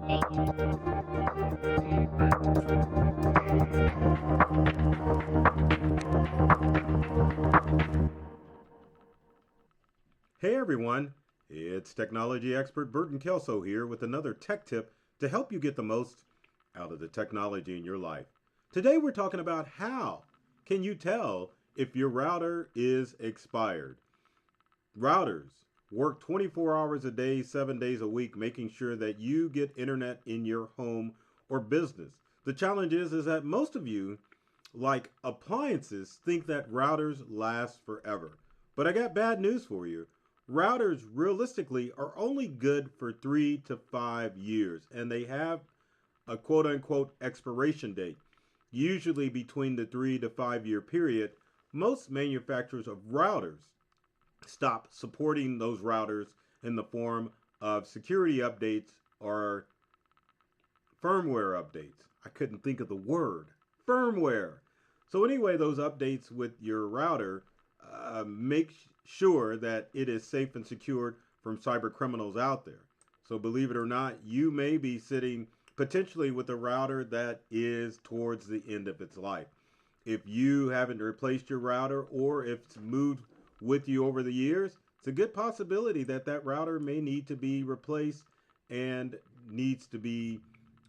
Hey everyone, it's technology expert Burton Kelso here with another tech tip to help you get the most out of the technology in your life. Today we're talking about how can you tell if your router is expired. Routers work 24 hours a day, 7 days a week, making sure that you get internet in your home or business. The challenge is that most of you, like appliances, think that routers last forever. But I got bad news for you. Routers realistically are only good for 3 to 5 years, and they have a quote unquote expiration date. Usually between the 3 to 5 year period, most manufacturers of routers stop supporting those routers in the form of security updates or firmware updates. I couldn't think of the word firmware. So anyway, those updates with your router make sure that it is safe and secured from cyber criminals out there. So believe it or not, you may be sitting potentially with a router that is towards the end of its life. If you haven't replaced your router or if it's moved with you over the years, it's a good possibility that that router may need to be replaced and needs to be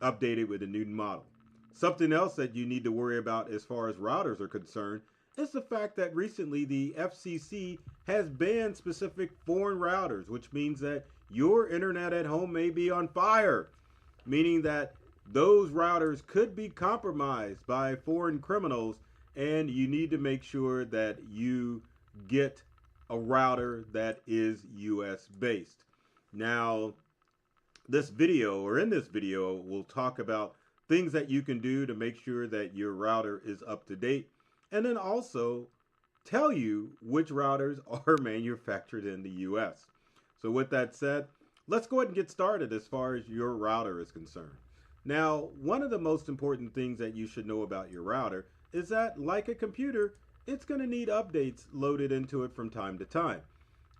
updated with a new model. Something else that you need to worry about as far as routers are concerned is the fact that recently the FCC has banned specific foreign routers, which means that your internet at home may be on fire, meaning that those routers could be compromised by foreign criminals, and you need to make sure that you get a router that is US based. Now, this video, or in this video, we'll talk about things that you can do to make sure that your router is up to date, and then also tell you which routers are manufactured in the US. So with that said, let's go ahead and get started as far as your router is concerned. Now, one of the most important things that you should know about your router is that, like a computer, it's going to need updates loaded into it from time to time.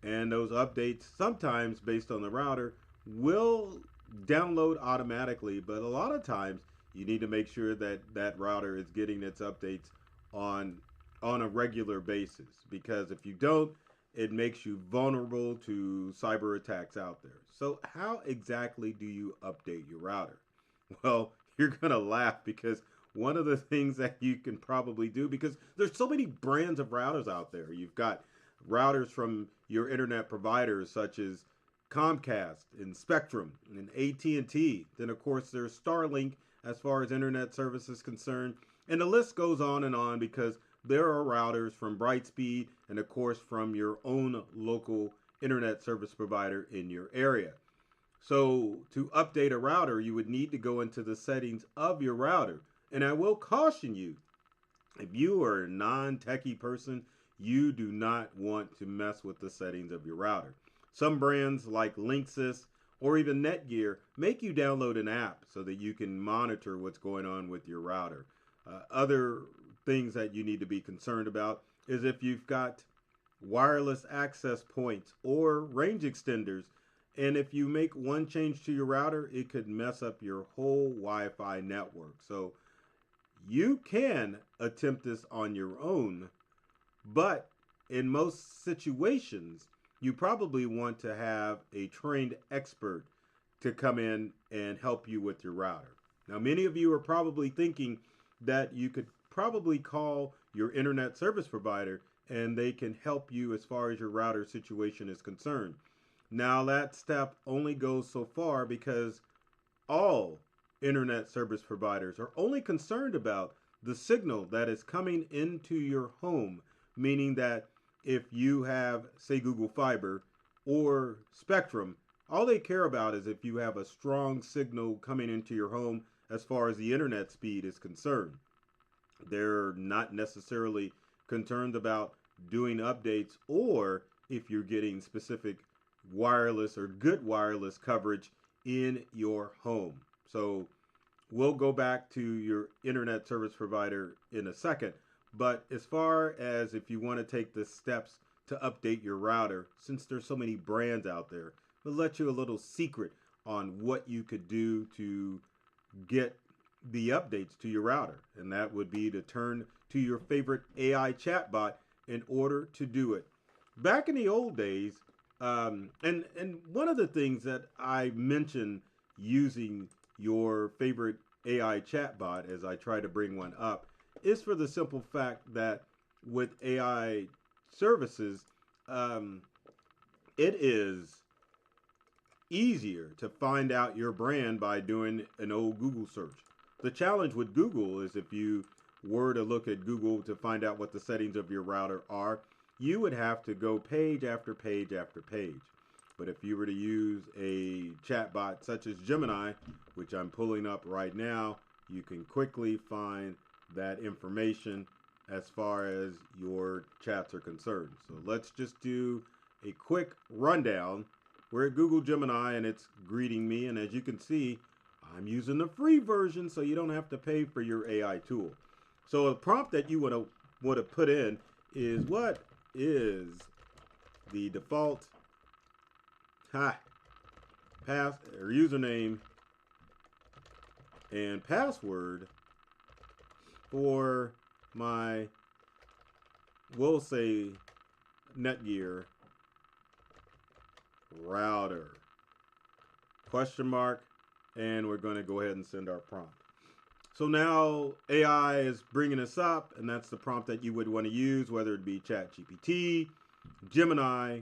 And those updates, sometimes based on the router, will download automatically, but a lot of times you need to make sure that that router is getting its updates on a regular basis, because if you don't, it makes you vulnerable to cyber attacks out there. So how exactly do you update your router? Well, you're gonna laugh, because one of the things that you can probably do, because there's so many brands of routers out there. You've got routers from your internet providers such as Comcast and Spectrum and AT&T. Then of course there's Starlink as far as internet service is concerned. And the list goes on, because there are routers from Brightspeed and of course from your own local internet service provider in your area. So to update a router, you would need to go into the settings of your router. And I will caution you, if you are a non-techie person, you do not want to mess with the settings of your router. Some brands like Linksys or even Netgear make you download an app so that you can monitor what's going on with your router. Other things that you need to be concerned about is if you've got wireless access points or range extenders, and if you make one change to your router, it could mess up your whole Wi-Fi network. So you can attempt this on your own, but in most situations, you probably want to have a trained expert to come in and help you with your router. Now, many of you are probably thinking that you could probably call your internet service provider and they can help you as far as your router situation is concerned. Now, that step only goes so far, because all internet service providers are only concerned about the signal that is coming into your home, meaning that if you have, say, Google Fiber or Spectrum, all they care about is if you have a strong signal coming into your home as far as the internet speed is concerned. They're not necessarily concerned about doing updates or if you're getting specific wireless or good wireless coverage in your home. So we'll go back to your internet service provider in a second. But as far as if you want to take the steps to update your router, since there's so many brands out there, we'll let you a little secret on what you could do to get the updates to your router. And that would be to turn to your favorite AI chatbot in order to do it. Back in the old days, and one of the things that I mentioned using your favorite AI chatbot as I try to bring one up is for the simple fact that with AI services, um, it is easier to find out your brand by doing an old Google search. The challenge with Google is if you were to look at Google to find out what the settings of your router are, you would have to go page after page after page. But if you were to use a chatbot such as Gemini, which I'm pulling up right now, you can quickly find that information as far as your chats are concerned. So let's just do a quick rundown. We're at Google Gemini and it's greeting me, and as you can see, I'm using the free version so you don't have to pay for your AI tool. So a prompt that you want to put in is, what is the default pass or username and password for my, we'll say, Netgear router? Question mark. And we're going to go ahead and send our prompt. So now AI is bringing us up, and that's the prompt that you would want to use, whether it be ChatGPT, Gemini,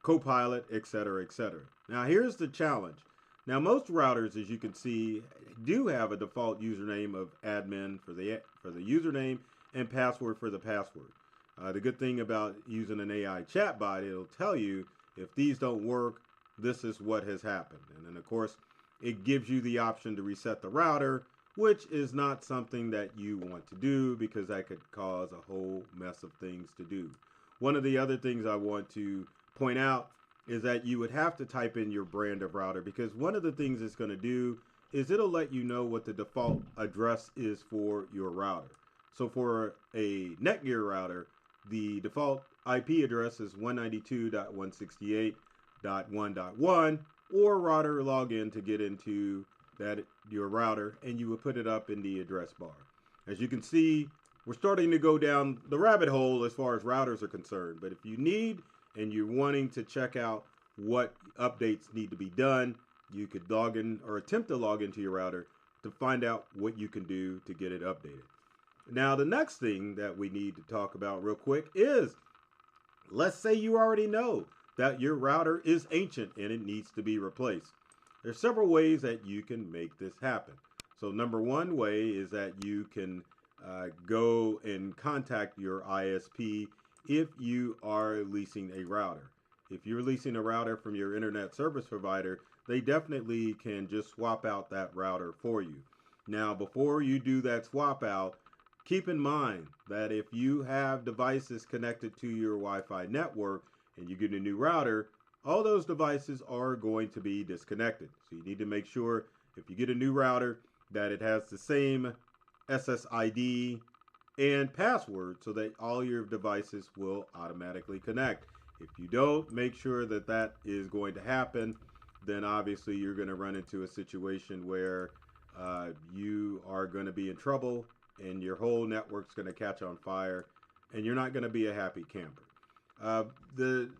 Copilot, etc., etc. Now here's the challenge. Now most routers, as you can see, do have a default username of admin for the username and password for the password. The good thing about using an AI chatbot, it'll tell you if these don't work, this is what has happened. And then of course, it gives you the option to reset the router, which is not something that you want to do because that could cause a whole mess of things to do. One of the other things I want to point out is that you would have to type in your brand of router, because one of the things it's going to do is it'll let you know what the default address is for your router. So for a Netgear router, the default IP address is 192.168.1.1, or router login to get into that your router, and you would put it up in the address bar. As you can see, we're starting to go down the rabbit hole as far as routers are concerned. But if you need and you're wanting to check out what updates need to be done, you could log in or attempt to log into your router to find out what you can do to get it updated. Now, the next thing that we need to talk about real quick is, let's say you already know that your router is ancient and it needs to be replaced. There's several ways that you can make this happen. So number one way is that you can go and contact your ISP if you are leasing a router. If you're leasing a router from your internet service provider, they definitely can just swap out that router for you. Now, before you do that swap out, keep in mind that if you have devices connected to your Wi-Fi network and you get a new router, all those devices are going to be disconnected. So you need to make sure if you get a new router that it has the same SSID and password so that all your devices will automatically connect. If you don't make sure that that is going to happen, then obviously you're going to run into a situation where you are going to be in trouble and your whole network's going to catch on fire and you're not going to be a happy camper. The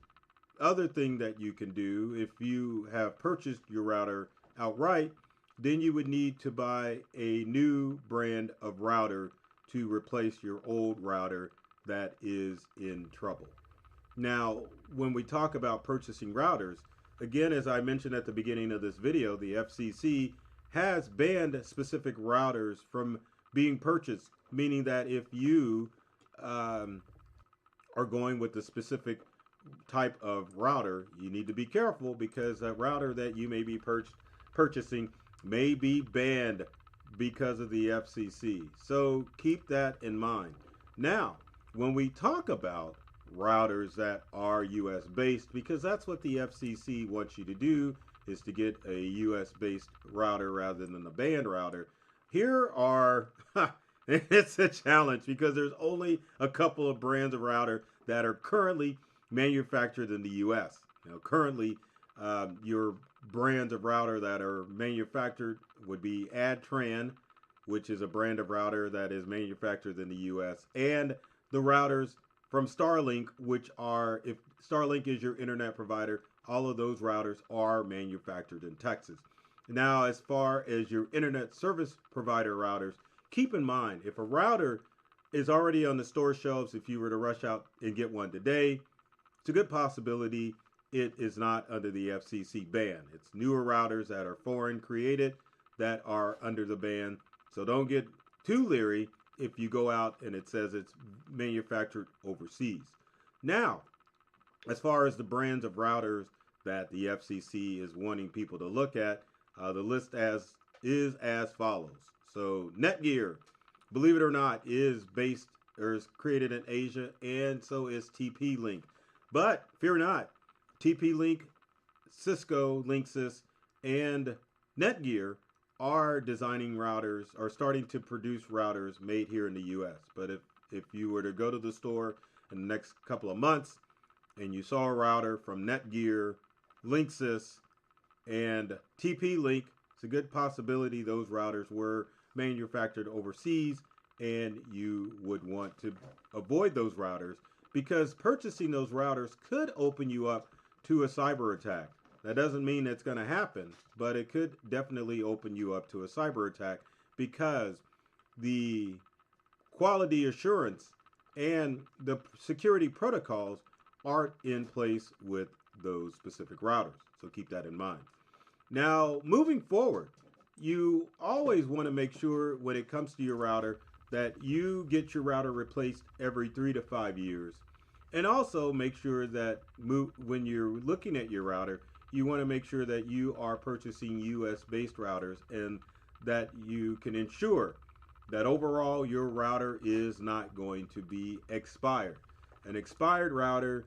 other thing that you can do, if you have purchased your router outright, then you would need to buy a new brand of router to replace your old router that is in trouble. Now, when we talk about purchasing routers, again, as I mentioned at the beginning of this video, the FCC has banned specific routers from being purchased, meaning that if you are going with the specific type of router, you need to be careful because that router that you may be purchasing may be banned because of the FCC. So keep that in mind. Now, when we talk about routers that are US based, because that's what the FCC wants you to do, is to get a US based router rather than a banned router. Here are it's a challenge because there's only a couple of brands of router that are currently manufactured in the US. Now, currently, your brands of router that are manufactured would be Adtran, which is a brand of router that is manufactured in the US, and the routers from Starlink, which are, if Starlink is your internet provider, all of those routers are manufactured in Texas. Now, as far as your internet service provider routers, keep in mind if a router is already on the store shelves, if you were to rush out and get one today, it's a good possibility it is not under the FCC ban. It's newer routers that are foreign created that are under the ban. So don't get too leery if you go out and it says it's manufactured overseas. Now, as far as the brands of routers that the FCC is wanting people to look at, the list is as follows. So Netgear, believe it or not, is based or is created in Asia, and so is TP-Link. But fear not, TP-Link, Cisco, Linksys, and Netgear are designing routers, are starting to produce routers made here in the US. But if you were to go to the store in the next couple of months and you saw a router from Netgear, Linksys, and TP-Link, it's a good possibility those routers were manufactured overseas, and you would want to avoid those routers because purchasing those routers could open you up to a cyber attack. That doesn't mean it's going to happen, but it could definitely open you up to a cyber attack because the quality assurance and the security protocols aren't in place with those specific routers. So keep that in mind. Now, moving forward, you always want to make sure when it comes to your router that you get your router replaced every 3 to 5 years. And also make sure that when you're looking at your router, you want to make sure that you are purchasing US based routers and that you can ensure that overall your router is not going to be expired. An expired router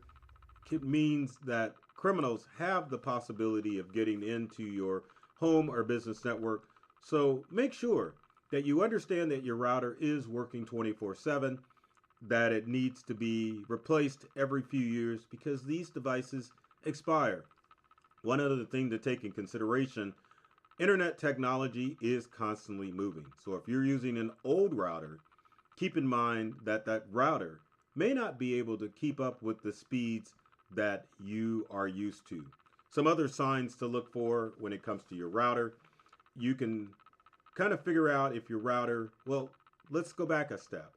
means that criminals have the possibility of getting into your home or business network. So make sure that you understand that your router is working 24/7, that it needs to be replaced every few years because these devices expire. One other thing to take in consideration, internet technology is constantly moving. So if you're using an old router, keep in mind that that router may not be able to keep up with the speeds that you are used to. Some other signs to look for when it comes to your router, you can kind of figure out if your router, well, let's go back a step.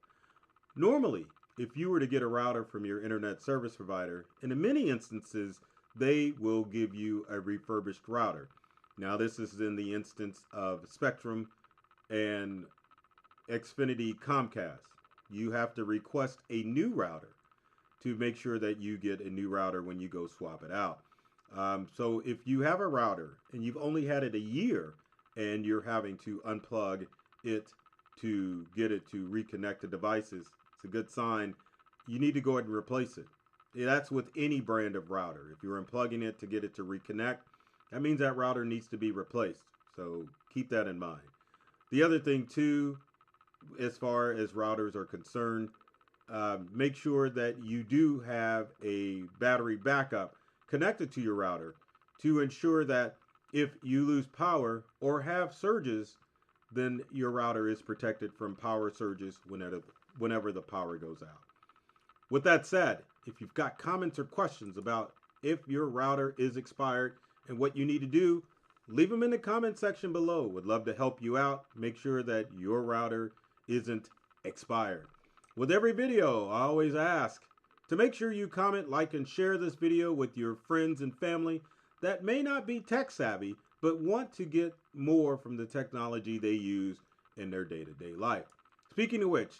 Normally, if you were to get a router from your internet service provider, in many instances, they will give you a refurbished router. Now, this is in the instance of Spectrum and Xfinity Comcast. You have to request a new router to make sure that you get a new router when you go swap it out. So if you have a router and you've only had it a year and you're having to unplug it to get it to reconnect the devices, it's a good sign. You need to go ahead and replace it. That's with any brand of router. If you're unplugging it to get it to reconnect, that means that router needs to be replaced. So keep that in mind. The other thing too, as far as routers are concerned, make sure that you do have a battery backup connected to your router to ensure that if you lose power or have surges, then your router is protected from power surges whenever the power goes out. With that said, if you've got comments or questions about if your router is expired and what you need to do, leave them in the comment section below. Would love to help you out. Make sure that your router isn't expired. With every video, I always ask to make sure you comment, like, and share this video with your friends and family that may not be tech savvy, but want to get more from the technology they use in their day-to-day life. Speaking of which,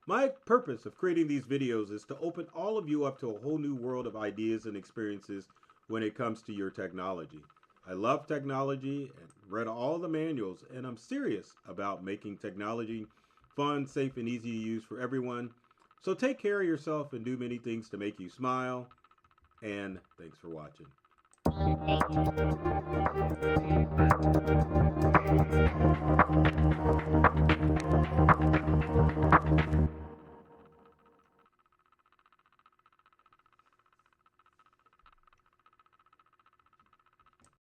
my purpose of creating these videos is to open all of you up to a whole new world of ideas and experiences when it comes to your technology. I love technology and read all the manuals, and I'm serious about making technology fun, safe, and easy to use for everyone. So take care of yourself and do many things to make you smile. And thanks for watching.